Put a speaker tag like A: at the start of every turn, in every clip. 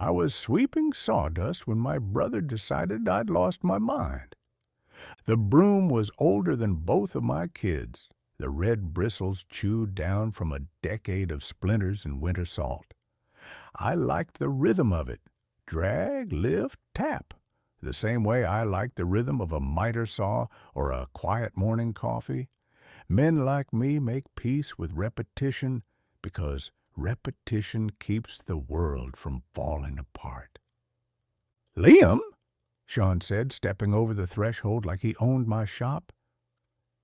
A: I was sweeping sawdust when my brother decided I'd lost my mind. The broom was older than both of my kids, the red bristles chewed down from a decade of splinters and winter salt. I liked the rhythm of it. Drag, lift, tap. The same way I liked the rhythm of a miter saw or a quiet morning coffee. Men like me make peace with repetition because repetition keeps the world from falling apart. Liam, Sean said, stepping over the threshold like he owned my shop.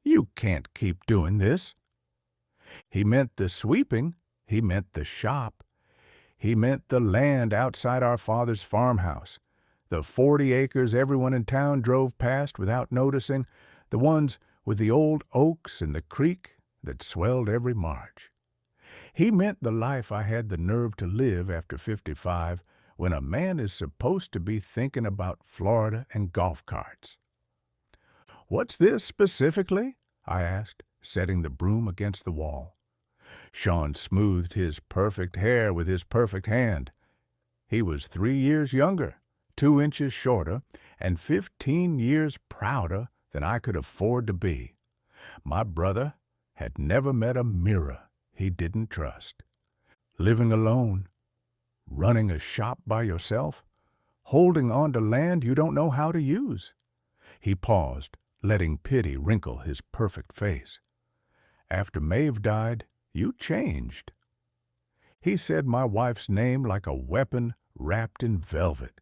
A: You can't keep doing this. He meant the sweeping. He meant the shop. He meant the land outside our father's farmhouse, the 40 acres everyone in town drove past without noticing, the ones with the old oaks and the creek that swelled every March. He meant the life I had the nerve to live after 55, when a man is supposed to be thinking about Florida and golf carts. "What's this specifically?" I asked, setting the broom against the wall. Sean smoothed his perfect hair with his perfect hand. He was 3 years younger, 2 inches shorter, and 15 years prouder than I could afford to be. My brother had never met a mirror he didn't trust. Living alone, running a shop by yourself, holding on to land you don't know how to use. He paused, letting pity wrinkle his perfect face. After Maeve died, you changed. He said my wife's name like a weapon wrapped in velvet.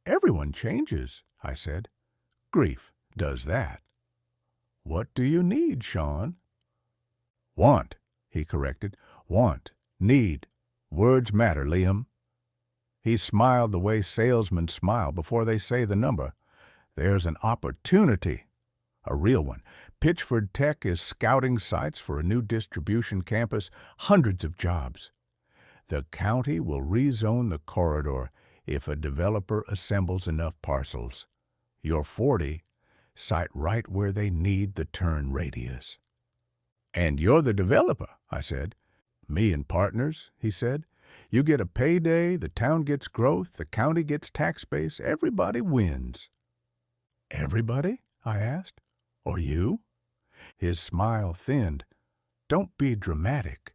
A: Everyone changes, I said. Grief does that. What do you need, Sean? Want, he corrected. Want, need. Words matter, Liam. He smiled the way salesmen smile before they say the number. There's an opportunity. A real one. Pitchford Tech is scouting sites for a new distribution campus, hundreds of jobs. The county will rezone the corridor if a developer assembles enough parcels. Your 40 site right where they need the turn radius. And you're the developer, I said. Me and partners, he said. You get a payday, the town gets growth, the county gets tax base, everybody wins. Everybody? I asked. Or you? His smile thinned. Don't be dramatic.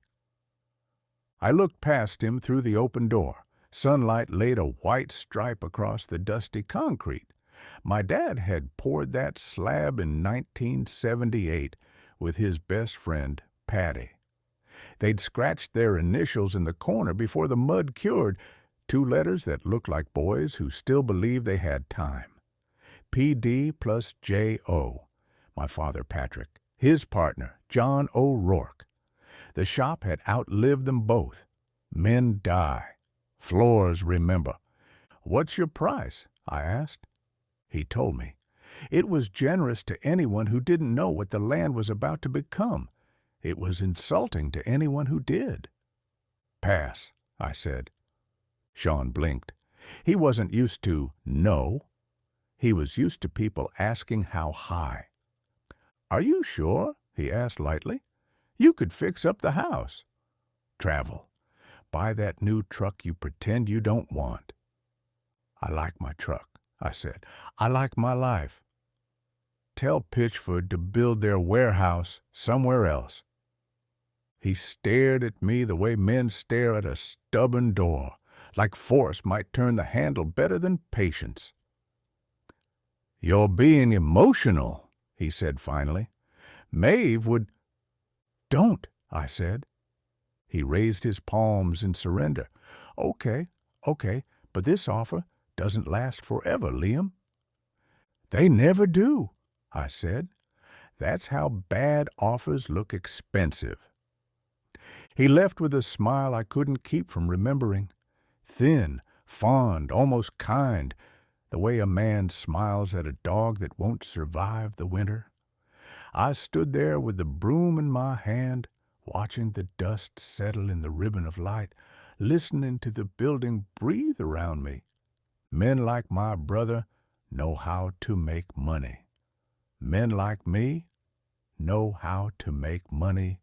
A: I looked past him through the open door. Sunlight laid a white stripe across the dusty concrete. My dad had poured that slab in 1978 with his best friend, Patty. They'd scratched their initials in the corner before the mud cured, 2 letters that looked like boys who still believed they had time. PD plus J.O., my father Patrick, his partner, John O'Rourke. The shop had outlived them both. Men die. Floors remember. What's your price? I asked. He told me. It was generous to anyone who didn't know what the land was about to become. It was insulting to anyone who did. Pass, I said. Sean blinked. He wasn't used to no. He was used to people asking how high. Are you sure? He asked lightly. You could fix up the house. Travel. Buy that new truck you pretend you don't want. I like my truck, I said. I like my life. Tell Pitchford to build their warehouse somewhere else. He stared at me the way men stare at a stubborn door, like force might turn the handle better than patience. You're being emotional, he said finally. Maeve would... Don't, I said. He raised his palms in surrender. Okay, but this offer doesn't last forever, Liam. They never do, I said. That's how bad offers look expensive. He left with a smile I couldn't keep from remembering. Thin, fond, almost kind, the way a man smiles at a dog that won't survive the winter. I stood there with the broom in my hand, watching the dust settle in the ribbon of light, listening to the building breathe around me. Men like my brother know how to make money. Men like me know how to make money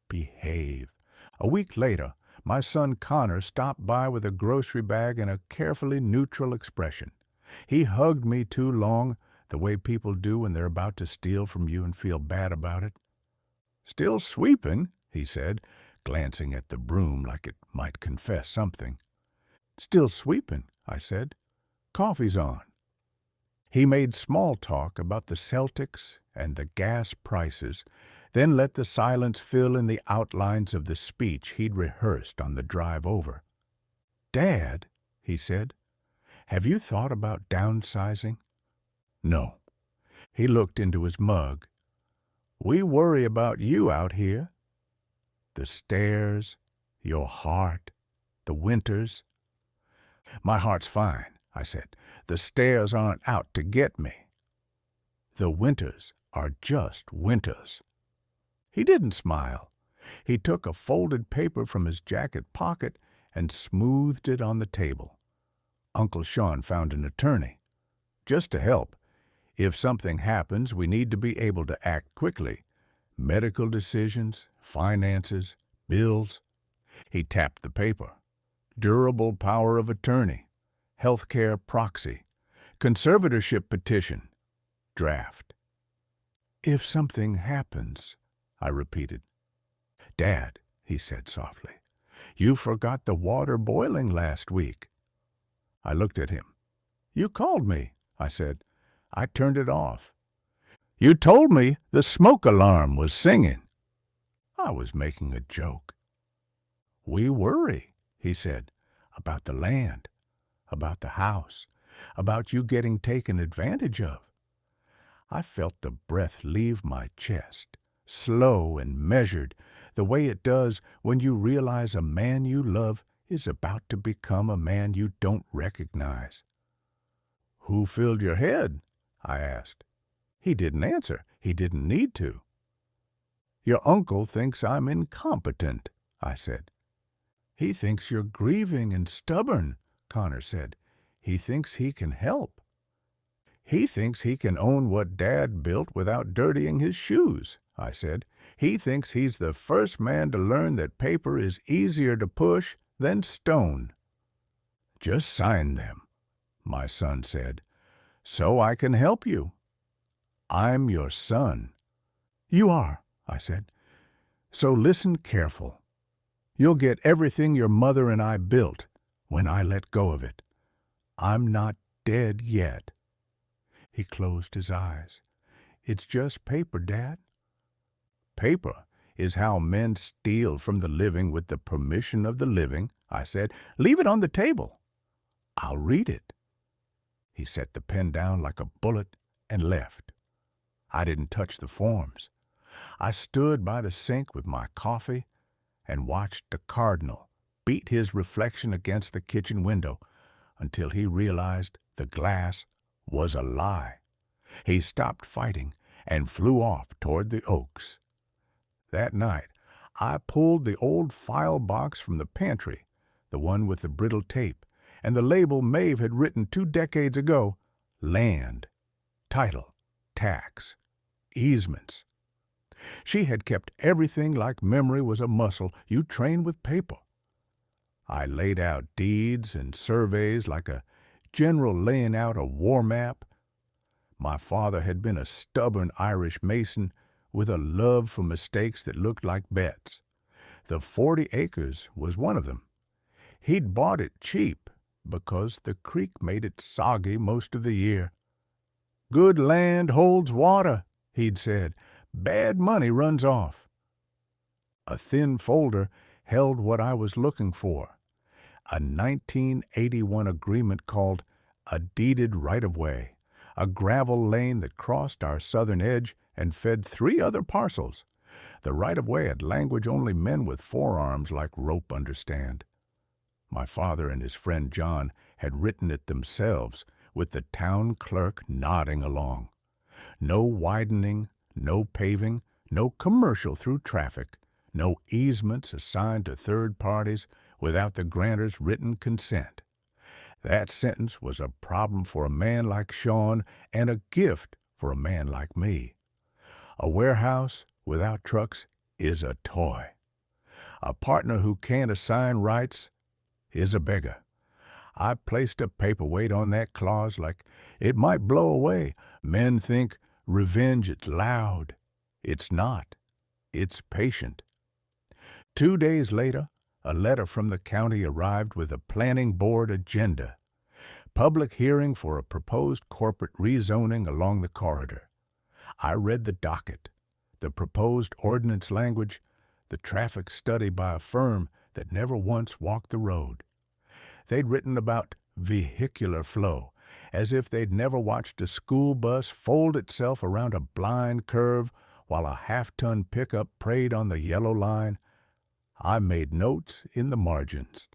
A: behave. A week later, My son Connor stopped by with a grocery bag and a carefully neutral expression. He hugged me too long, the way people do when they're about to steal from you and feel bad about it. "Still sweeping," he said, glancing at the broom like it might confess something. "Still sweeping," I said. "Coffee's on." He made small talk about the Celtics and the gas prices, then let the silence fill in the outlines of the speech he'd rehearsed on the drive over. "Dad," he said, "have you thought about downsizing?" "No." He looked into his mug. "We worry about you out here. The stairs, your heart, the winters." "My heart's fine," I said. "The stairs aren't out to get me. The winters are just winters." He didn't smile. He took a folded paper from his jacket pocket and smoothed it on the table. Uncle Sean found an attorney. "Just to help. If something happens, we need to be able to act quickly. Medical decisions, finances, bills." He tapped the paper. "Durable power of attorney. Healthcare proxy. Conservatorship petition. Draft." "If something happens," I repeated. "Dad," he said softly, "you forgot the water boiling last week." I looked at him. "You called me," I said. "I turned it off." "You told me the smoke alarm was singing." I was making a joke. "We worry," he said, "about the land, about the house, about you getting taken advantage of." I felt the breath leave my chest, slow and measured, the way it does when you realize a man you love is about to become a man you don't recognize. "Who filled your head?" I asked. He didn't answer. He didn't need to. "Your uncle thinks I'm incompetent," I said. "He thinks you're grieving and stubborn," Connor said. "He thinks he can help. He thinks he can own what Dad built without dirtying his shoes," I said. "He thinks he's the first man to learn that paper is easier to push than stone." "Just sign them," my son said, "so I can help you. I'm your son." "You are," I said. "So listen careful. You'll get everything your mother and I built when I let go of it. I'm not dead yet." He closed his eyes. "It's just paper, Dad." "Paper is how men steal from the living with the permission of the living," I said. "Leave it on the table. I'll read it." He set the pen down like a bullet and left. I didn't touch the forms. I stood by the sink with my coffee and watched the cardinal beat his reflection against the kitchen window until he realized the glass was a lie. He stopped fighting and flew off toward the oaks. That night, I pulled the old file box from the pantry, the one with the brittle tape, and the label Maeve had written 2 decades ago, "Land, title, tax, easements." She had kept everything like memory was a muscle you train with paper. I laid out deeds and surveys like a general laying out a war map. My father had been a stubborn Irish mason with a love for mistakes that looked like bets. The 40 acres was one of them. He'd bought it cheap because the creek made it soggy most of the year. "Good land holds water," he'd said. "Bad money runs off." A thin folder held what I was looking for, a 1981 agreement called a deeded right-of-way, a gravel lane that crossed our southern edge and fed 3 other parcels. The right-of-way had language only men with forearms like rope understand. My father and his friend John had written it themselves, with the town clerk nodding along. No widening, no paving, no commercial through traffic, no easements assigned to third parties without the grantor's written consent. That sentence was a problem for a man like Sean and a gift for a man like me. A warehouse without trucks is a toy. A partner who can't assign rights is a beggar. I placed a paperweight on that clause like it might blow away. Men think revenge is loud. It's not. It's patient. 2 days later, a letter from the county arrived with a planning board agenda. Public hearing for a proposed corporate rezoning along the corridor. I read the docket, the proposed ordinance language, the traffic study by a firm that never once walked the road. They'd written about vehicular flow, as if they'd never watched a school bus fold itself around a blind curve while a half-ton pickup preyed on the yellow line. I made notes in the margins.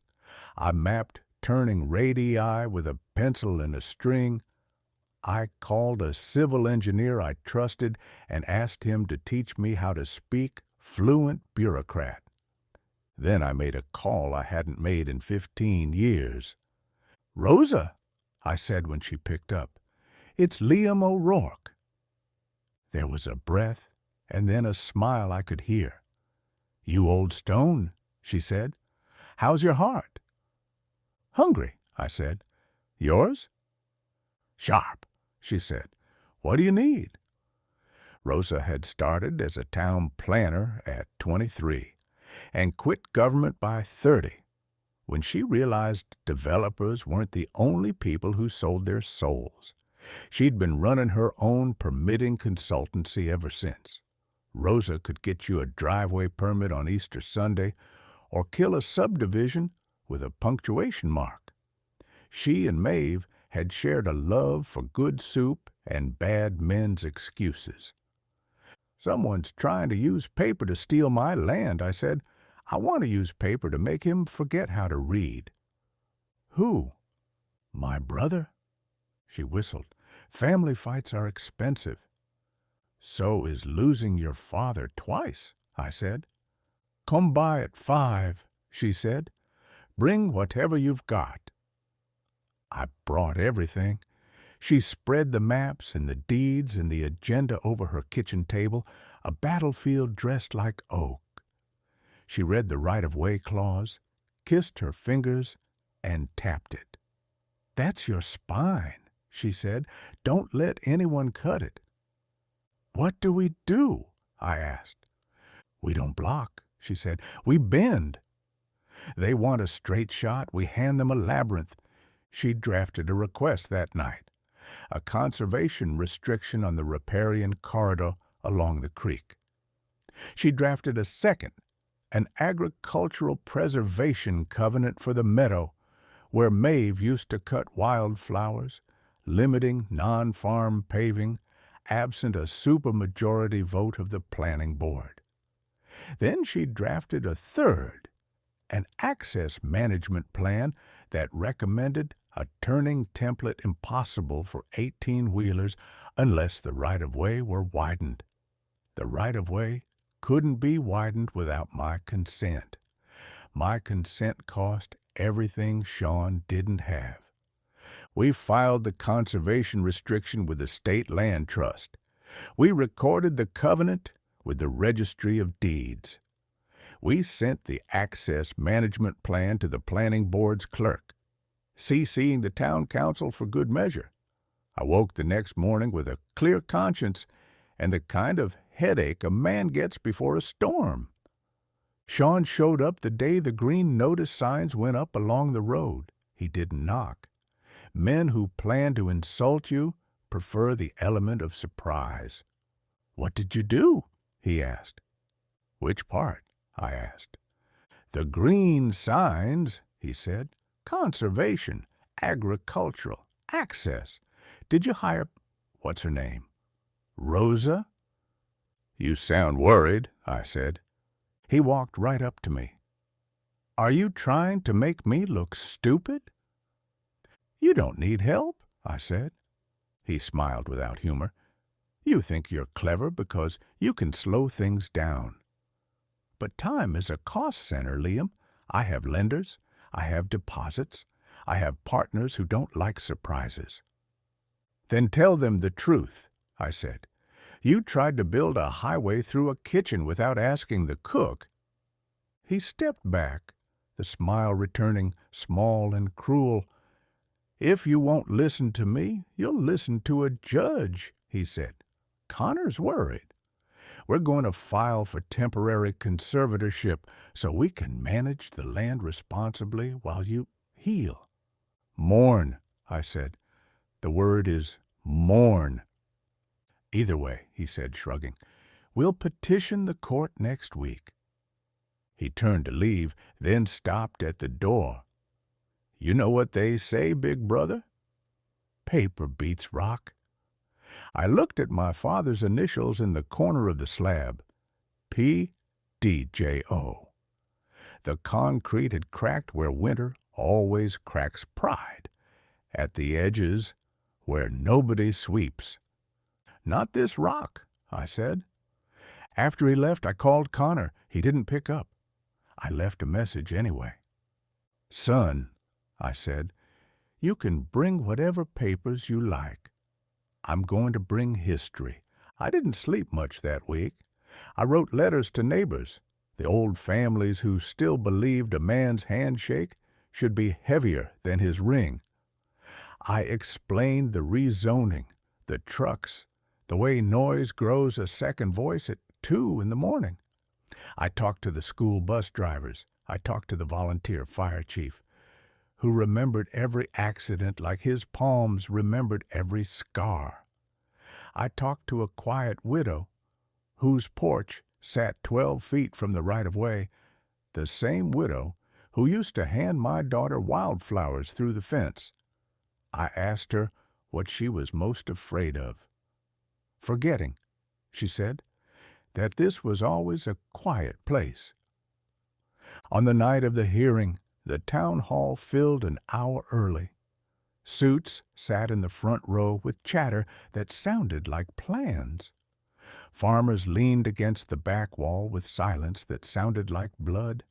A: I mapped turning radii with a pencil and a string. I called a civil engineer I trusted and asked him to teach me how to speak fluent bureaucrat. Then I made a call I hadn't made in 15 years. "Rosa," I said when she picked up. "It's Liam O'Rourke." There was a breath and then a smile I could hear. "You old stone," she said. "How's your heart?" "Hungry," I said. "Yours?" "Sharp," she said. "What do you need?" Rosa had started as a town planner at 23 and quit government by 30 when she realized developers weren't the only people who sold their souls. She'd been running her own permitting consultancy ever since. Rosa could get you a driveway permit on Easter Sunday or kill a subdivision with a punctuation mark. She and Maeve had shared a love for good soup and bad men's excuses. "Someone's trying to use paper to steal my land," I said. "I want to use paper to make him forget how to read." "Who?" "My brother." She whistled. "Family fights are expensive." "So is losing your father twice," I said. "Come by at 5, she said. "Bring whatever you've got." I brought everything. She spread the maps and the deeds and the agenda over her kitchen table, a battlefield dressed like oak. She read the right-of-way clause, kissed her fingers, and tapped it. "That's your spine," she said. "Don't let anyone cut it." "What do we do?" I asked. "We don't block," she said. "We bend. They want a straight shot, we hand them a labyrinth." She drafted a request that night, a conservation restriction on the riparian corridor along the creek. She drafted a second, an agricultural preservation covenant for the meadow, where Maeve used to cut wildflowers, limiting non-farm paving, absent a supermajority vote of the planning board. Then she drafted a third, an access management plan that recommended a turning template impossible for 18-wheelers unless the right-of-way were widened. The right-of-way couldn't be widened without my consent. My consent cost everything Sean didn't have. We filed the conservation restriction with the State Land Trust. We recorded the covenant with the Registry of Deeds. We sent the access management plan to the planning board's clerk, CCing the town council for good measure. I woke the next morning with a clear conscience and the kind of headache a man gets before a storm. Sean showed up the day the green notice signs went up along the road. He didn't knock. Men who plan to insult you prefer the element of surprise. "What did you do?" he asked. "Which part?" I asked. "The green signs," he said. "Conservation, agricultural, access. Did you hire, what's her name? Rosa?" "You sound worried," I said. He walked right up to me. "Are you trying to make me look stupid?" "You don't need help," I said. He smiled without humor. "You think you're clever because you can slow things down. But time is a cost center, Liam. I have lenders. I have deposits. I have partners who don't like surprises." "Then tell them the truth," I said. "You tried to build a highway through a kitchen without asking the cook." He stepped back, the smile returning small and cruel. "If you won't listen to me, you'll listen to a judge," he said. "Connor's worried. We're going to file for temporary conservatorship so we can manage the land responsibly while you heal." "Mourn," I said. "The word is mourn." "Either way," he said, shrugging, "we'll petition the court next week." He turned to leave, then stopped at the door. "You know what they say, big brother? Paper beats rock." I looked at my father's initials in the corner of the slab. P.D.J.O. The concrete had cracked where winter always cracks pride, at the edges where nobody sweeps. "Not this rock," I said. After he left, I called Connor. He didn't pick up. I left a message anyway. "Son," I said, "you can bring whatever papers you like. I'm going to bring history. I didn't sleep much that week. I wrote letters to neighbors, the old families who still believed a man's handshake should be heavier than his ring. I explained the rezoning, the trucks, the way noise grows a second voice at 2 in the morning. I talked to the school bus drivers. I talked to the volunteer fire chief, who remembered every accident like his palms remembered every scar. I talked to a quiet widow whose porch sat 12 feet from the right-of-way, the same widow who used to hand my daughter wildflowers through the fence. I asked her what she was most afraid of. "Forgetting," she said, "that this was always a quiet place." On the night of the hearing, the town hall filled an hour early. Suits sat in the front row with chatter that sounded like plans. Farmers leaned against the back wall with silence that sounded like blood.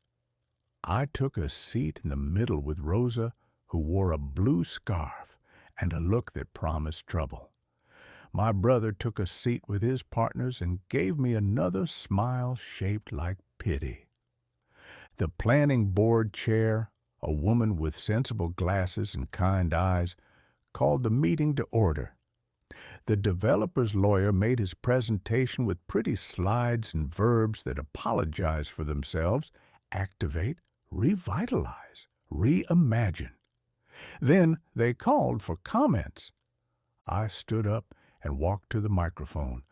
A: I took a seat in the middle with Rosa, who wore a blue scarf and a look that promised trouble. My brother took a seat with his partners and gave me another smile shaped like pity. The planning board chair, a woman with sensible glasses and kind eyes, called the meeting to order. The developer's lawyer made his presentation with pretty slides and verbs that apologize for themselves, activate, revitalize, reimagine. Then they called for comments. I stood up and walked to the microphone,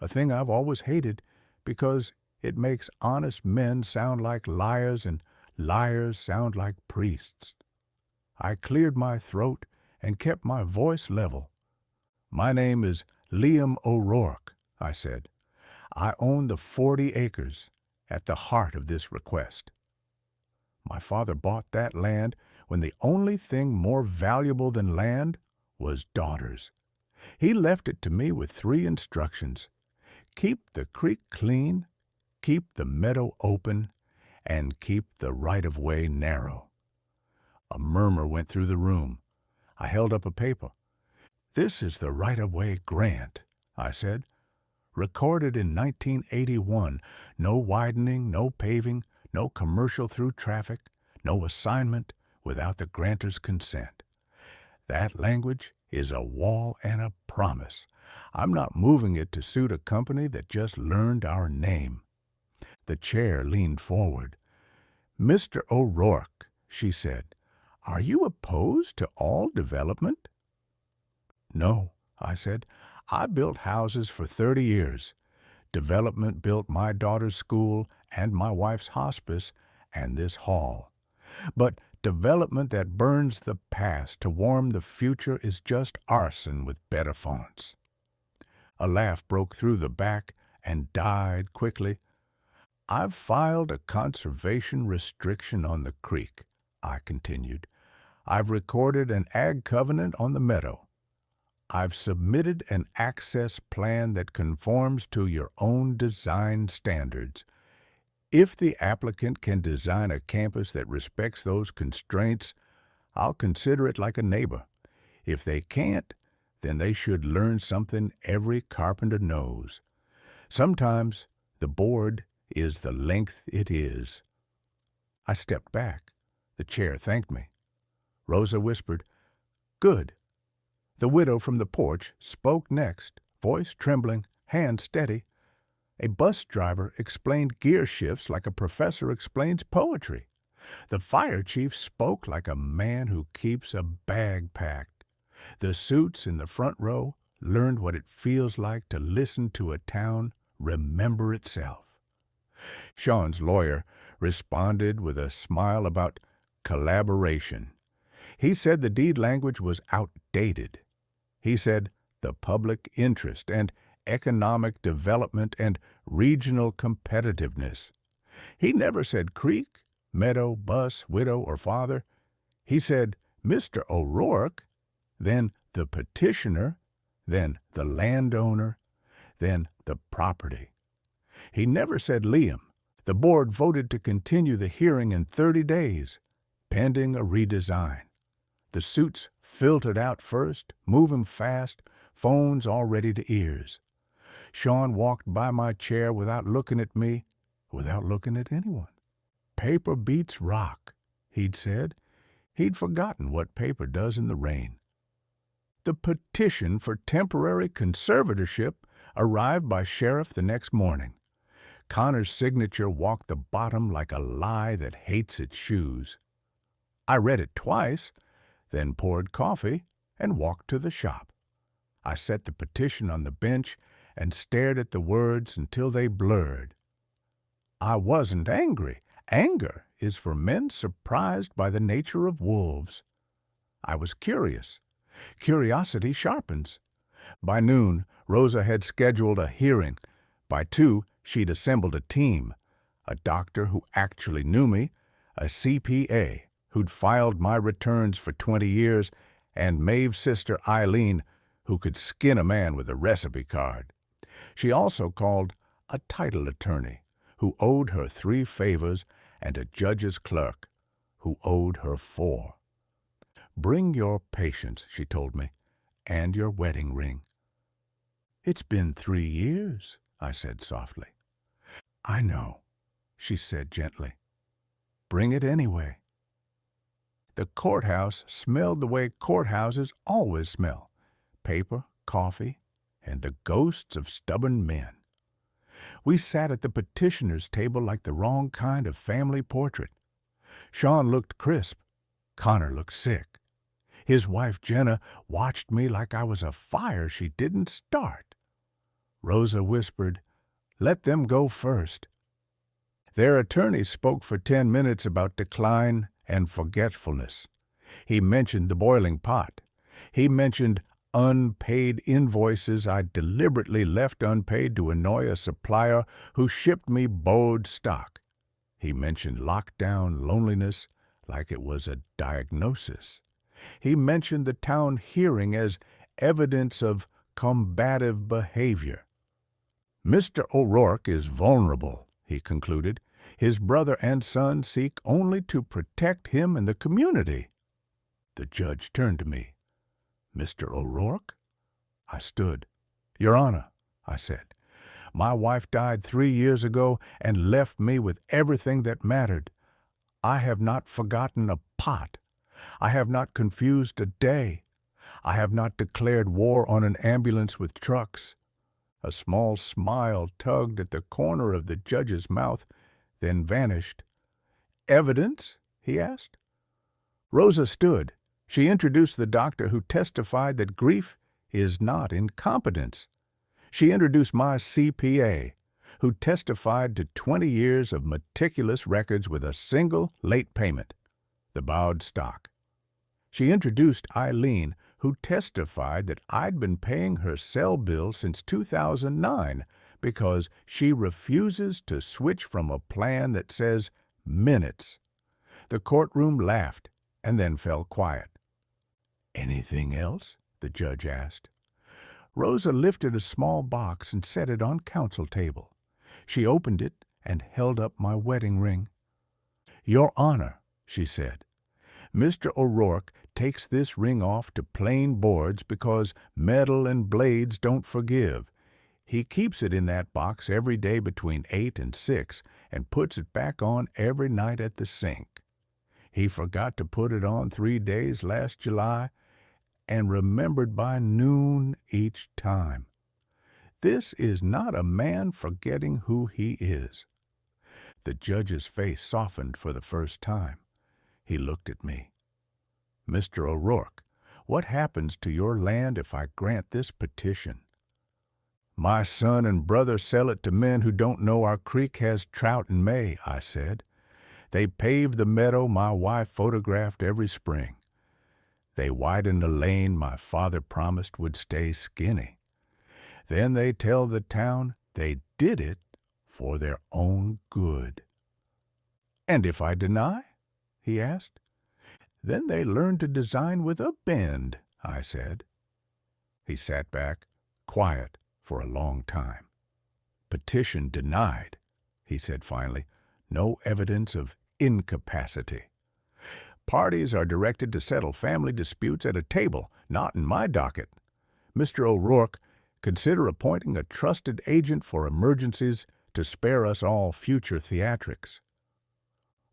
A: a thing I've always hated because it makes honest men sound like liars and liars sound like priests. I cleared my throat and kept my voice level. "My name is Liam O'Rourke," I said. "I own the 40 acres at the heart of this request." My father bought that land when the only thing more valuable than land was daughters. He left it to me with 3 instructions: keep the creek clean, keep the meadow open, and keep the right-of-way narrow. A murmur went through the room. I held up a paper. "This is the right-of-way grant," I said. "Recorded in 1981. No widening, no paving, no commercial through traffic, no assignment without the grantor's consent. That language is a wall and a promise. I'm not moving it to suit a company that just learned our name." The chair leaned forward. "Mr. O'Rourke," she said, "are you opposed to all development?" "No," I said. "I built houses for 30 years. Development built my daughter's school and my wife's hospice and this hall. But development that burns the past to warm the future is just arson with better fonts." A laugh broke through the back and died quickly. "I've filed a conservation restriction on the creek," I continued. "I've recorded an ag covenant on the meadow. I've submitted an access plan that conforms to your own design standards. If the applicant can design a campus that respects those constraints, I'll consider it like a neighbor. If they can't, then they should learn something every carpenter knows. Sometimes the board is the length it is." I stepped back. The chair thanked me. Rosa whispered, "Good." The widow from the porch spoke next, voice trembling, hand steady. A bus driver explained gear shifts like a professor explains poetry. The fire chief spoke like a man who keeps a bag packed. The suits in the front row learned what it feels like to listen to a town remember itself. Sean's lawyer responded with a smile about collaboration. He said the deed language was outdated. He said the public interest and economic development and regional competitiveness. He never said creek, meadow, bus, widow, or father. He said Mr. O'Rourke, then the petitioner, then the landowner, then the property. He never said Liam. The board voted to continue the hearing in 30 days, pending a redesign. The suits filtered out first, moving fast, phones all ready to ears. Sean walked by my chair without looking at me, without looking at anyone. "Paper beats rock," he'd said. He'd forgotten what paper does in the rain. The petition for temporary conservatorship arrived by sheriff the next morning. Connor's signature walked the bottom like a lie that hates its shoes. I read it twice, then poured coffee and walked to the shop. I set the petition on the bench and stared at the words until they blurred. I wasn't angry. Anger is for men surprised by the nature of wolves. I was curious. Curiosity sharpens. By noon, Rosa had scheduled a hearing. By 2, she'd assembled a team. A doctor who actually knew me, a CPA who'd filed my returns for 20 years, and Maeve's sister Eileen, who could skin a man with a recipe card. She also called a title attorney, who owed her 3 favors, and a judge's clerk, who owed her 4. "Bring your patience," she told me, "and your wedding ring." "It's been 3 years," I said softly. "I know," she said gently. "Bring it anyway." The courthouse smelled the way courthouses always smell: paper, coffee, and the ghosts of stubborn men. We sat at the petitioner's table like the wrong kind of family portrait. Sean looked crisp. Connor looked sick. His wife Jenna watched me like I was a fire she didn't start. Rosa whispered, "Let them go first." Their attorney spoke for 10 minutes about decline and forgetfulness. He mentioned the boiling pot. He mentioned unpaid invoices I deliberately left unpaid to annoy a supplier who shipped me bowed stock. He mentioned lockdown loneliness like it was a diagnosis. He mentioned the town hearing as evidence of combative behavior. "Mr. O'Rourke is vulnerable," he concluded. "His brother and son seek only to protect him and the community." The judge turned to me. "Mr. O'Rourke?" I stood. "Your Honor," I said, "my wife died 3 years ago and left me with everything that mattered. I have not forgotten a pot. I have not confused a day. I have not declared war on an ambulance with trucks." A small smile tugged at the corner of the judge's mouth, then vanished. "Evidence?" he asked. Rosa stood. She introduced the doctor who testified that grief is not incompetence. She introduced my CPA, who testified to 20 years of meticulous records with a single late payment, the bowed stock. She introduced Eileen, who testified that I'd been paying her cell bill since 2009 because she refuses to switch from a plan that says minutes. The courtroom laughed and then fell quiet. "Anything else?" the judge asked. Rosa lifted a small box and set it on counsel table. She opened it and held up my wedding ring. "Your Honor," she said, "Mr. O'Rourke takes this ring off to plain boards because metal and blades don't forgive. He keeps it in that box every day between 8 and 6, and puts it back on every night at the sink. He forgot to put it on 3 days last July and remembered by noon each time. This is not a man forgetting who he is. The judge's face softened for the first time. He looked at me. Mr. O'Rourke, what happens to your land if I grant this petition? My son and brother sell it to men who don't know our creek has trout in May, I said. They pave the meadow my wife photographed every spring. They widen the lane my father promised would stay skinny. Then they tell the town they did it for their own good. And if I deny? He asked. Then they learn to design with a bend, I said. He sat back, quiet, for a long time. Petition denied, he said finally. No evidence of incapacity. Parties are directed to settle family disputes at a table, not in my docket. Mr. O'Rourke, consider appointing a trusted agent for emergencies to spare us all future theatrics.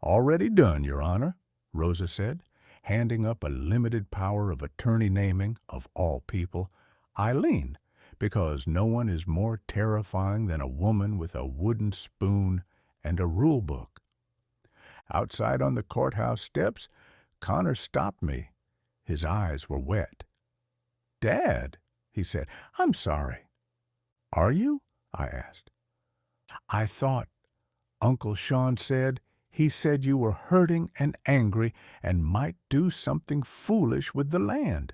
A: Already done, Your Honor, Rosa said, handing up a limited power of attorney naming, of all people, Eileen, because no one is more terrifying than a woman with a wooden spoon and a rule book. Outside on the courthouse steps, Connor stopped me. His eyes were wet. Dad, he said, I'm sorry. Are you? I asked. I thought, Uncle Sean said, he said you were hurting and angry and might do something foolish with the land.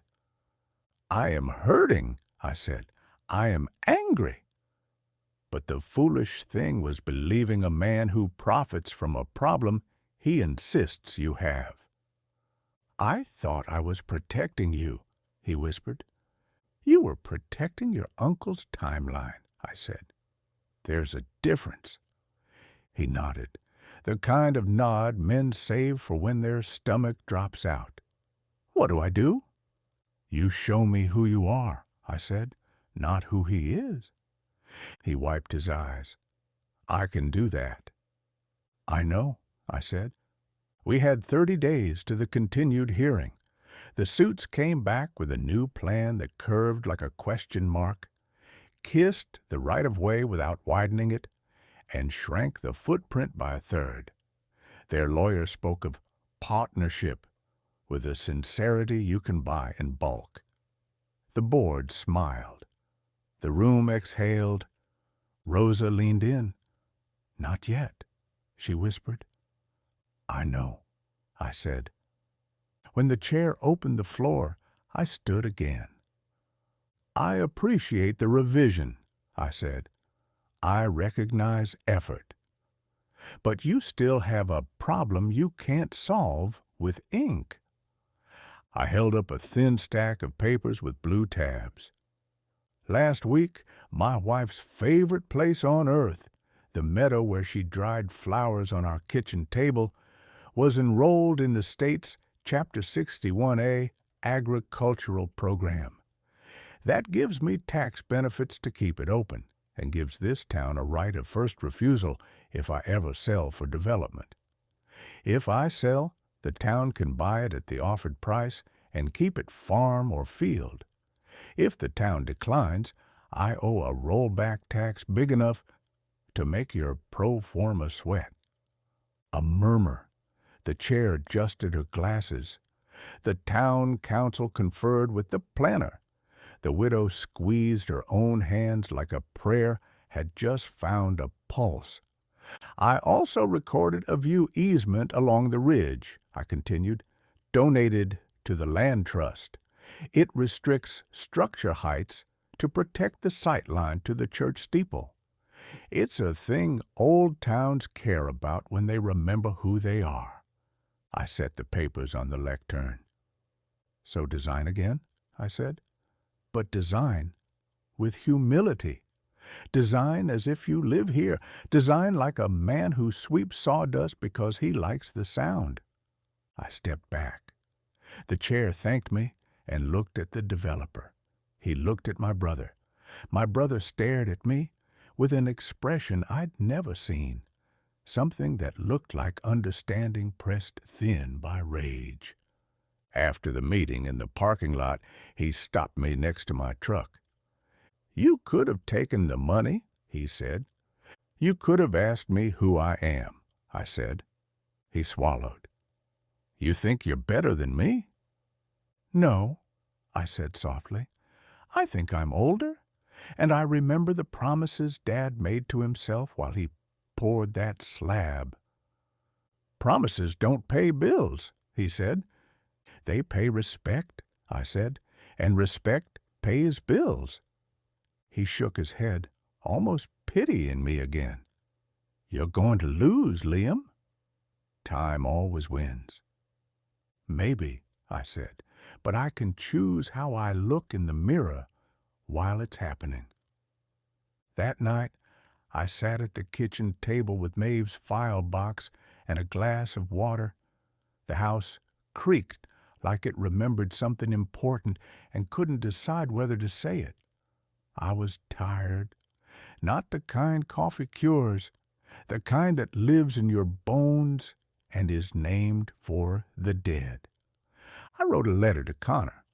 A: I am hurting, I said. I am angry. But the foolish thing was believing a man who profits from a problem he insists you have. I thought I was protecting you, he whispered. You were protecting your uncle's timeline, I said. There's a difference. He nodded, the kind of nod men save for when their stomach drops out. What do I do? You show me who you are, I said, not who he is. He wiped his eyes. I can do that. I know, I said. We had 30 days to the continued hearing. The suits came back with a new plan that curved like a question mark, kissed the right-of-way without widening it, and shrank the footprint by a third. Their lawyer spoke of partnership with a sincerity you can buy in bulk. The board smiled. The room exhaled. Rosa leaned in. Not yet, she whispered. I know, I said. When the chair opened the floor, I stood again. I appreciate the revision, I said. I recognize effort. But you still have a problem you can't solve with ink. I held up a thin stack of papers with blue tabs. Last week, my wife's favorite place on earth, the meadow where she dried flowers on our kitchen table, was enrolled in the state's Chapter 61A agricultural program. That gives me tax benefits to keep it open and gives this town a right of first refusal if I ever sell for development. If I sell, the town can buy it at the offered price and keep it farm or field. If the town declines, I owe a rollback tax big enough to make your pro forma sweat. A murmur. The chair adjusted her glasses. The town council conferred with the planner. The widow squeezed her own hands like a prayer had just found a pulse. I also recorded a view easement along the ridge, I continued, donated to the land trust. It restricts structure heights to protect the sightline to the church steeple. It's a thing old towns care about when they remember who they are. I set the papers on the lectern. So design again, I said. But design with humility. Design as if you live here. Design like a man who sweeps sawdust because he likes the sound. I stepped back. The chair thanked me and looked at the developer. He looked at my brother. My brother stared at me with an expression I'd never seen. something that looked like understanding pressed thin by rage. After the meeting in the parking lot, he stopped me next to my truck. "You could have taken the money," he said. "You could have asked me who I am," I said. He swallowed. "You think you're better than me?" "No," I said softly. "I think I'm older, and I remember the promises Dad made to himself while he poured that slab." "Promises don't pay bills," he said. "They pay respect," I said, "and respect pays bills." He shook his head, almost pitying me again. "You're going to lose, Liam." Time always wins. "Maybe," I said, "but I can choose how I look in the mirror while it's happening." That night, I sat at the kitchen table with Maeve's file box and a glass of water. The house creaked like it remembered something important and couldn't decide whether to say it. I was tired. Not the kind coffee cures, the kind that lives in your bones and is named for the dead. I wrote a letter to Connor.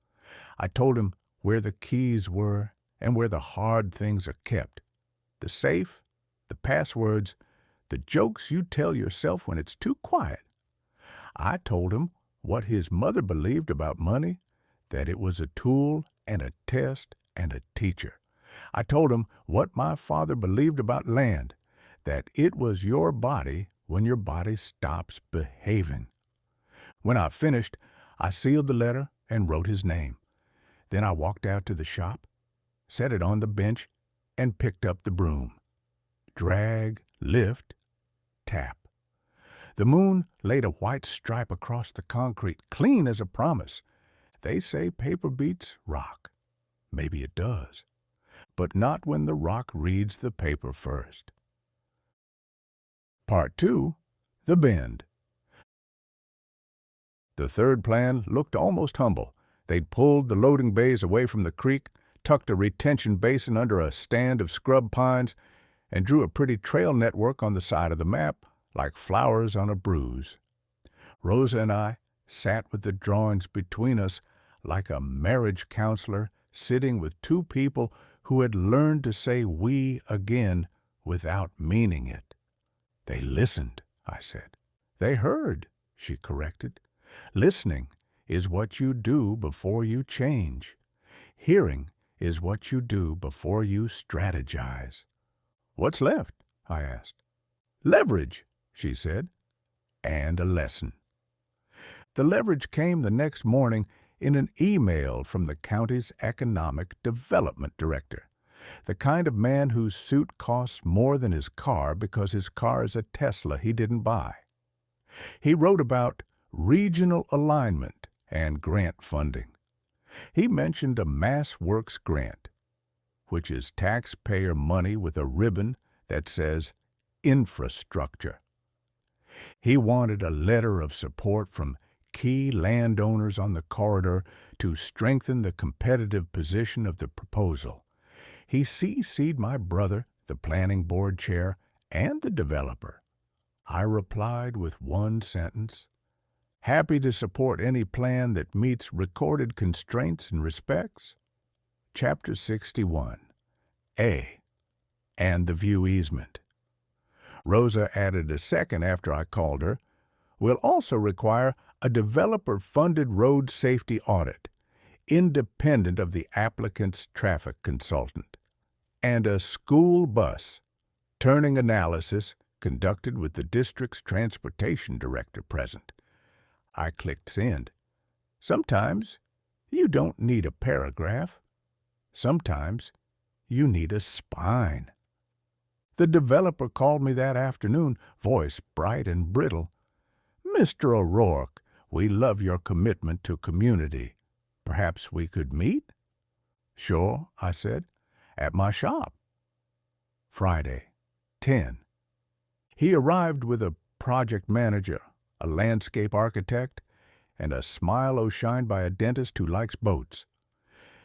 A: I told him where the keys were and where the hard things are kept. The safe, the passwords, the jokes you tell yourself when it's too quiet. I told him what his mother believed about money, that it was a tool and a test and a teacher. I told him what my father believed about land, that it was your body when your body stops behaving. When I finished, I sealed the letter and wrote his name. Then I walked out to the shop, set it on the bench, and picked up the broom. Drag, lift, tap. The moon laid a white stripe across the concrete, clean as a promise. They say paper beats rock. Maybe it does. But not when the rock reads the paper first. Part 2, The Bend. The third plan looked almost humble. They'd pulled the loading bays away from the creek, tucked a retention basin under a stand of scrub pines, and drew a pretty trail network on the side of the map, like flowers on a bruise. Rosa and I sat with the drawings between us like a marriage counselor sitting with two people who had learned to say "we" again without meaning it. "They listened," I said. "They heard," she corrected. "Listening is what you do before you change. Hearing is what you do before you strategize." "What's left?" I asked. "Leverage," she said, "and a lesson." The leverage came the next morning in an email from the county's economic development director, the kind of man whose suit costs more than his car because his car is a Tesla he didn't buy. He wrote about regional alignment and grant funding. He mentioned a Mass Works grant, which is taxpayer money with a ribbon that says infrastructure. He wanted a letter of support from key landowners on the corridor to strengthen the competitive position of the proposal. He CC'd my brother, the planning board chair, and the developer. I replied with one sentence: "Happy to support any plan that meets recorded constraints and respects." Chapter 61. A. And the view easement. Rosa added a second after I called her. "Will also require a developer-funded road safety audit, independent of the applicant's traffic consultant, and a school bus turning analysis conducted with the district's transportation director present." I clicked send. Sometimes you don't need a paragraph. Sometimes you need a spine. The developer called me that afternoon, voice bright and brittle. "Mr. O'Rourke, we love your commitment to community. Perhaps we could meet?" "Sure," I said, "at my shop." Friday, 10. He arrived with a project manager, a landscape architect, and a smile o'shined by a dentist who likes boats.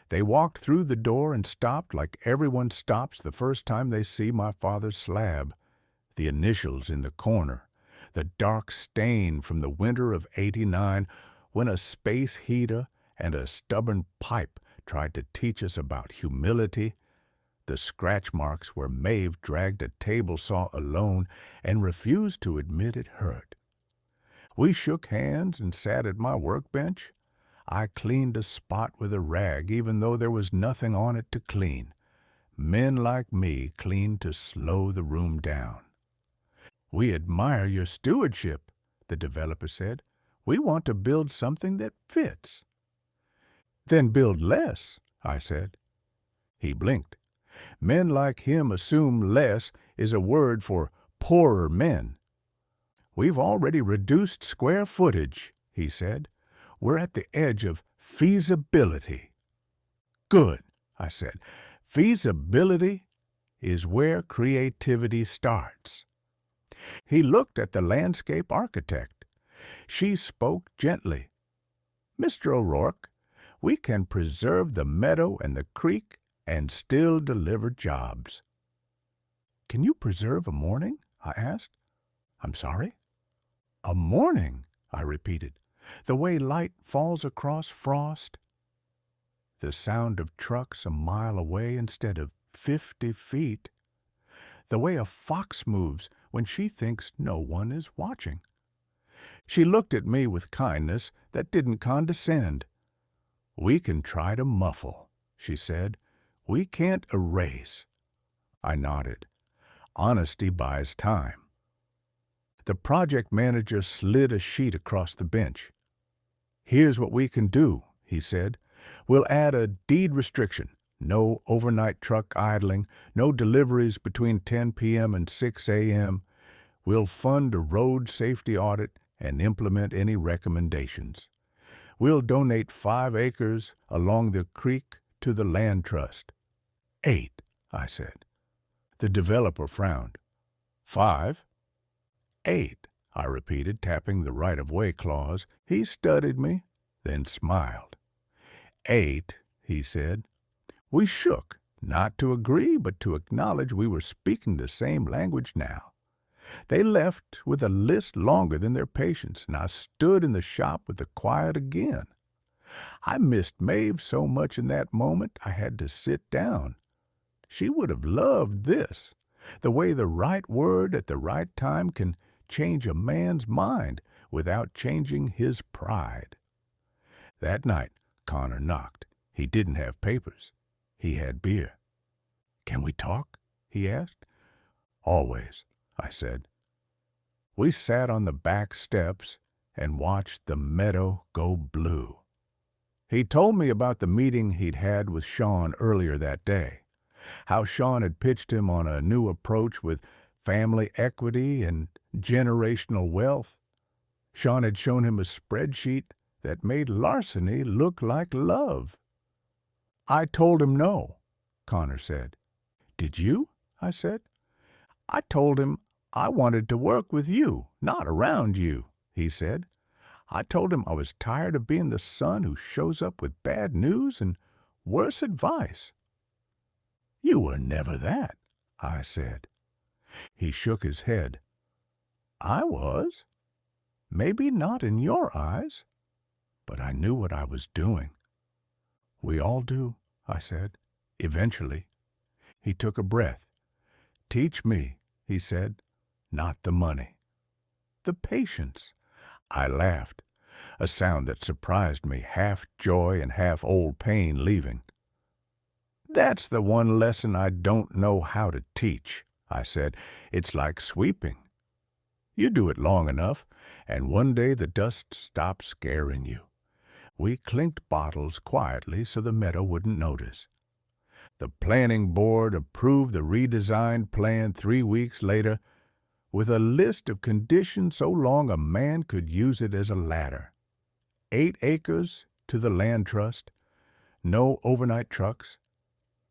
A: They walked through the door and stopped like everyone stops the first time they see my father's slab. the initials in the corner, the dark stain from the winter of '89 when a space heater and a stubborn pipe tried to teach us about humility, the scratch marks where Maeve dragged a table saw alone and refused to admit it hurt. We shook hands and sat at my workbench. I cleaned a spot with a rag even though there was nothing on it to clean. Men like me clean to slow the room down. "We admire your stewardship," the developer said. "We want to build something that fits." "Then build less," I said. He blinked. "Men like him assume less is a word for poorer men." "We've already reduced square footage," he said. "We're at the edge of feasibility." "Good," I said. "Feasibility is where creativity starts." He looked at the landscape architect. She spoke gently. "Mr. O'Rourke, we can preserve the meadow and the creek and still deliver jobs." "Can you preserve a morning?" I asked. "I'm sorry?" "A morning," I repeated. "The way light falls across frost. The sound of trucks a mile away instead of 50 feet. The way a fox moves when she thinks no one is watching." She looked at me with kindness that didn't condescend. "We can try to muffle," she said. "We can't erase." I nodded. Honesty buys time. The project manager slid a sheet across the bench. "Here's what we can do," he said. "We'll add a deed restriction. No overnight truck idling, no deliveries between 10 p.m. and 6 a.m. We'll fund a road safety audit and implement any recommendations. We'll donate 5 acres along the creek to the land trust." "8," I said. The developer frowned. "5?" "8," I repeated, tapping the right-of-way clause. He studied me, then smiled. "8," he said. We shook, not to agree, but to acknowledge we were speaking the same language now. They left with a list longer than their patience, and I stood in the shop with the quiet again. I missed Maeve so much in that moment I had to sit down. She would have loved this, the way the right word at the right time can change a man's mind without changing his pride. That night, Connor knocked. He didn't have papers. He had beer. "Can we talk?" he asked. "Always," I said. We sat on the back steps and watched the meadow go blue. He told me about the meeting he'd had with Sean earlier that day, how Sean had pitched him on a new approach with family equity and generational wealth. Sean had shown him a spreadsheet that made larceny look like love. "I told him no," Connor said. "Did you?" I said. "I told him I wanted to work with you, not around you," he said. "I told him I was tired of being the son who shows up with bad news and worse advice." "You were never that," I said. He shook his head. "I was. Maybe not in your eyes, but I knew what I was doing." "We all do," I said, "eventually." He took a breath. "Teach me," he said, "not the money. The patience." I laughed, a sound that surprised me, half joy and half old pain leaving. "That's the one lesson I don't know how to teach," I said. "It's like sweeping. You do it long enough, and one day the dust stops scaring you." We clinked bottles quietly so the meadow wouldn't notice. The planning board approved the redesigned plan 3 weeks later with a list of conditions so long a man could use it as a ladder. 8 acres to the land trust, no overnight trucks,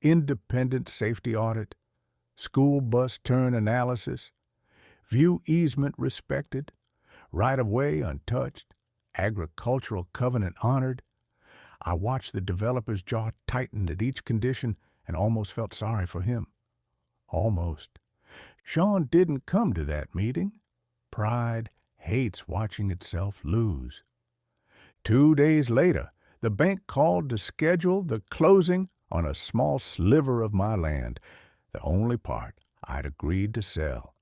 A: independent safety audit, school bus turn analysis, view easement respected, right-of-way untouched, agricultural covenant honored. I watched the developer's jaw tighten at each condition and almost felt sorry for him. Almost. Sean didn't come to that meeting. Pride hates watching itself lose. 2 days later, the bank called to schedule the closing on a small sliver of my land, the only part I'd agreed to sell,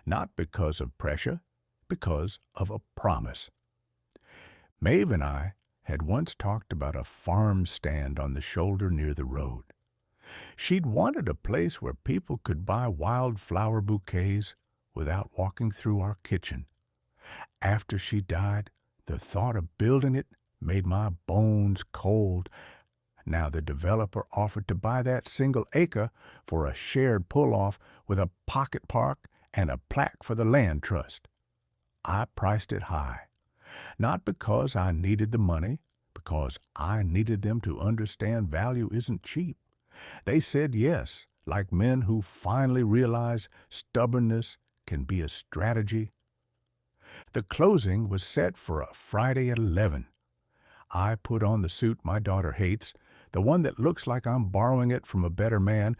A: not because of pressure, because of a promise. Maeve and I had once talked about a farm stand on the shoulder near the road. She'd wanted a place where people could buy wildflower bouquets without walking through our kitchen. After she died, the thought of building it made my bones cold. Now the developer offered to buy that single acre for a shared pull-off with a pocket park and a plaque for the land trust. I priced it high, not because I needed the money, because I needed them to understand value isn't cheap. They said yes, like men who finally realize stubbornness can be a strategy. The closing was set for a Friday at 11. I put on the suit my daughter hates, the one that looks like I'm borrowing it from a better man,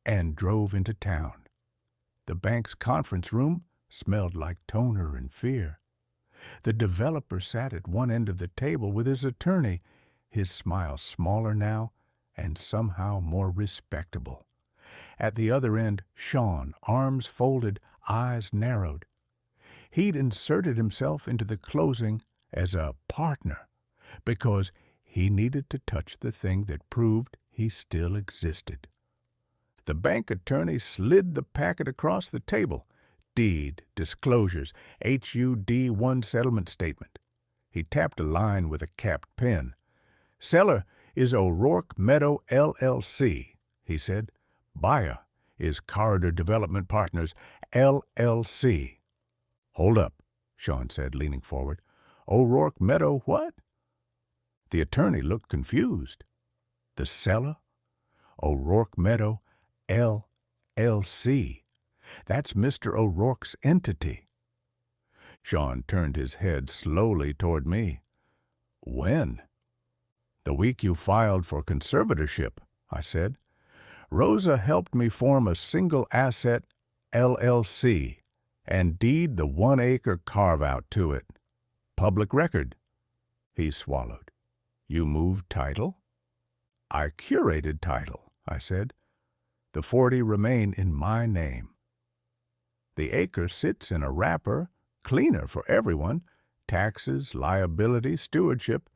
A: and drove into town. The bank's conference room smelled like toner and fear. The developer sat at one end of the table with his attorney, his smile smaller now and somehow more respectable. At the other end, Sean, arms folded, eyes narrowed. He'd inserted himself into the closing as a partner because he needed to touch the thing that proved he still existed. The bank attorney slid the packet across the table. Deed, disclosures, HUD-1 settlement statement. He tapped a line with a capped pen. Seller is O'Rourke Meadow, LLC, he said. Buyer is Corridor Development Partners, LLC. Hold up, Sean said, leaning forward. O'Rourke Meadow what? The attorney looked confused. The seller? O'Rourke Meadow, LLC. That's Mr. O'Rourke's entity. Sean turned his head slowly toward me. When? The week you filed for conservatorship, I said. Rosa helped me form a single-asset LLC and deed the 1-acre carve-out to it. Public record. He swallowed. You moved title? I curated title, I said. The 40 remain in my name. The acre sits in a wrapper, cleaner for everyone, taxes, liability, stewardship.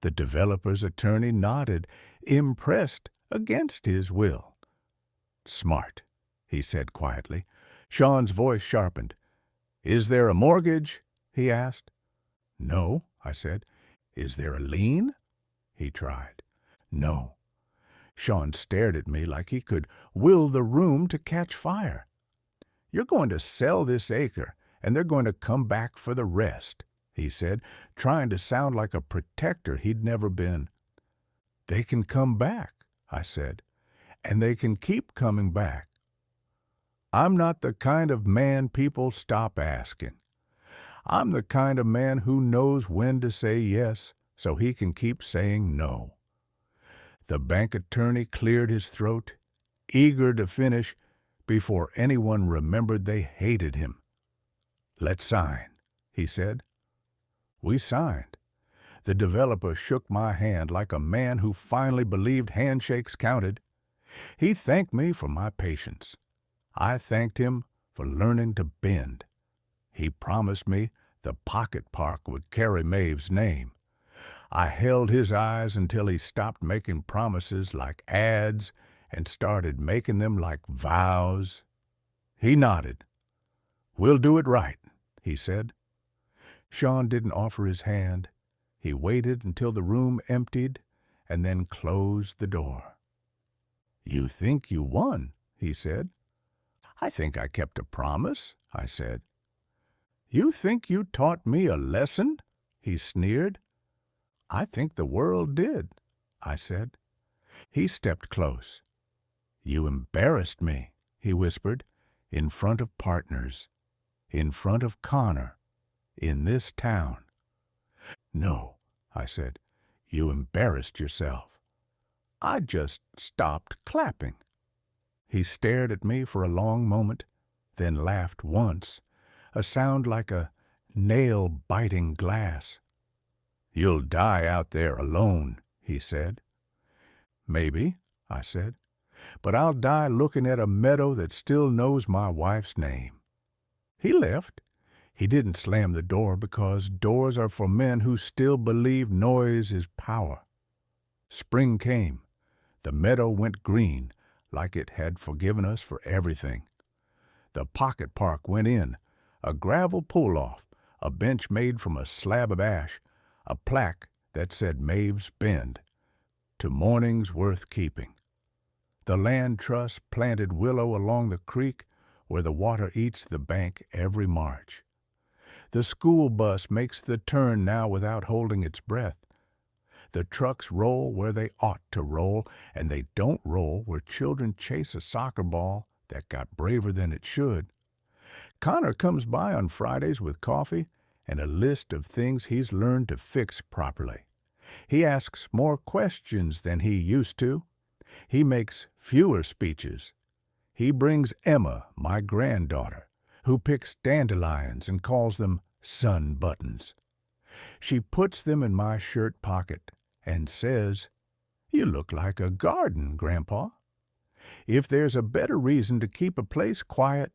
A: The developer's attorney nodded, impressed against his will. Smart, he said quietly. Sean's voice sharpened. Is there a mortgage? He asked. No, I said. Is there a lien? He tried. No. Sean stared at me like he could will the room to catch fire. You're going to sell this acre, and they're going to come back for the rest, he said, trying to sound like a protector he'd never been. They can come back, I said, and they can keep coming back. I'm not the kind of man people stop asking. I'm the kind of man who knows when to say yes so he can keep saying no. The bank attorney cleared his throat, eager to finish before anyone remembered they hated him. Let's sign, he said. We signed. The developer shook my hand like a man who finally believed handshakes counted. He thanked me for my patience. I thanked him for learning to bend. He promised me the pocket park would carry Maeve's name. I held his eyes until he stopped making promises like ads and started making them like vows. He nodded. We'll do it right, he said. Sean didn't offer his hand. He waited until the room emptied and then closed the door. You think you won, he said. I think I kept a promise, I said. You think you taught me a lesson? He sneered. I think the world did, I said. He stepped close. You embarrassed me, he whispered, in front of partners, in front of Connor, in this town. No, I said, you embarrassed yourself. I just stopped clapping. He stared at me for a long moment, then laughed once, a sound like a nail-biting glass. "You'll die out there alone," he said. "Maybe," I said, "but I'll die looking at a meadow that still knows my wife's name." He left. He didn't slam the door because doors are for men who still believe noise is power. Spring came. The meadow went green, like it had forgiven us for everything. The pocket park went in, a gravel pull-off, a bench made from a slab of ash, a plaque that said Maeve's Bend, to mornings worth keeping. The land trust planted willow along the creek where the water eats the bank every March. The school bus makes the turn now without holding its breath. The trucks roll where they ought to roll, and they don't roll where children chase a soccer ball that got braver than it should. Connor comes by on Fridays with coffee and a list of things he's learned to fix properly. He asks more questions than he used to. He makes fewer speeches. He brings Emma, my granddaughter, who picks dandelions and calls them sun buttons. She puts them in my shirt pocket and says, "You look like a garden, Grandpa." If there's a better reason to keep a place quiet,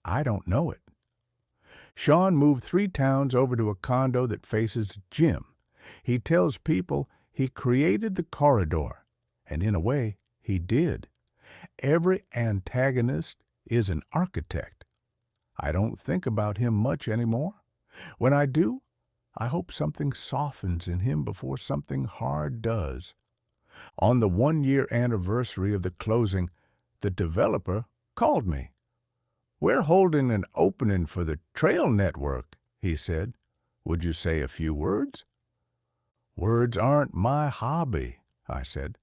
A: I don't know it. Sean moved 3 towns over to a condo that faces Jim. He tells people he created the corridor, and in a way, he did. Every antagonist is an architect. I don't think about him much anymore. When I do, I hope something softens in him before something hard does. On the 1-year anniversary of the closing, the developer called me. "We're holding an opening for the Trail Network," he said. "Would you say a few words?" "Words aren't my hobby," I said.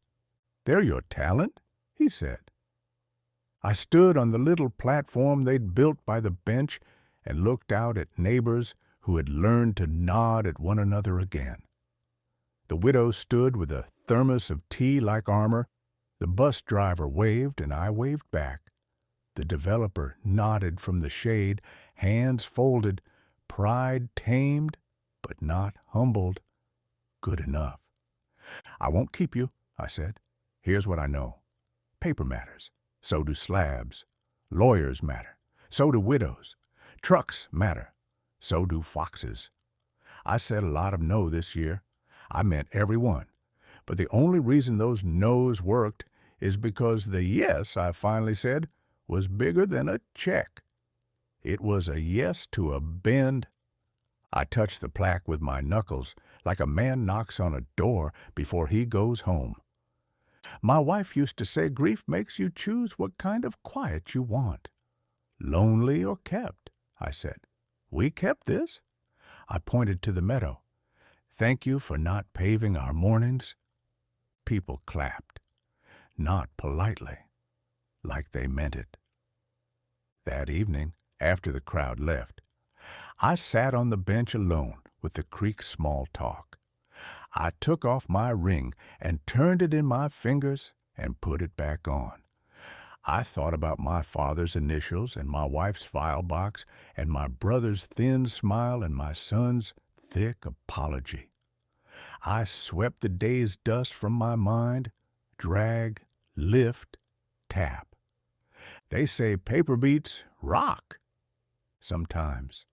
A: "They're your talent," he said. I stood on the little platform they'd built by the bench and looked out at neighbors who had learned to nod at one another again. The widow stood with a thermos of tea like armor. The bus driver waved, and I waved back. The developer nodded from the shade, hands folded, pride tamed, but not humbled. Good enough. "I won't keep you," I said. "Here's what I know. Paper matters. So do slabs. Lawyers matter. So do widows. Trucks matter. So do foxes." I said a lot of no this year. I meant every one. But the only reason those no's worked is because the yes I finally said was bigger than a check. It was a yes to a bend. I touched the plaque with my knuckles like a man knocks on a door before he goes home. My wife used to say grief makes you choose what kind of quiet you want. "Lonely or kept," I said. "We kept this." I pointed to the meadow. "Thank you for not paving our mornings." People clapped. Not politely, like they meant it. That evening, after the crowd left, I sat on the bench alone with the creek small talk. I took off my ring and turned it in my fingers and put it back on. I thought about my father's initials and my wife's file box and my brother's thin smile and my son's thick apology. I swept the day's dust from my mind, drag, lift, tap. They say paper beats rock. Sometimes,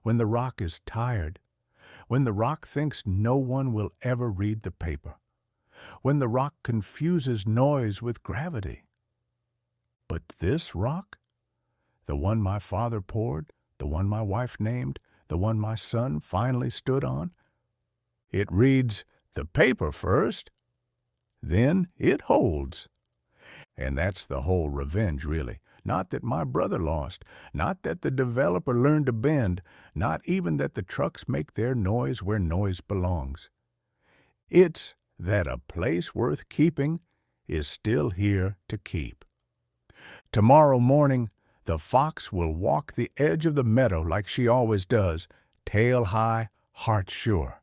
A: when the rock is tired, when the rock thinks no one will ever read the paper, when the rock confuses noise with gravity. But this rock, the one my father poured, the one my wife named, the one my son finally stood on, it reads the paper first, then it holds. And that's the whole revenge, really. Not that my brother lost, not that the developer learned to bend, not even that the trucks make their noise where noise belongs. It's that a place worth keeping is still here to keep. Tomorrow morning, the fox will walk the edge of the meadow like she always does, tail high, heart sure.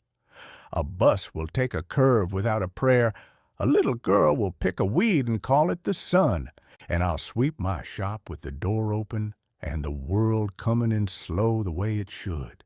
A: A bus will take a curve without a prayer. A little girl will pick a weed and call it the sun, and I'll sweep my shop with the door open and the world comin' in slow the way it should.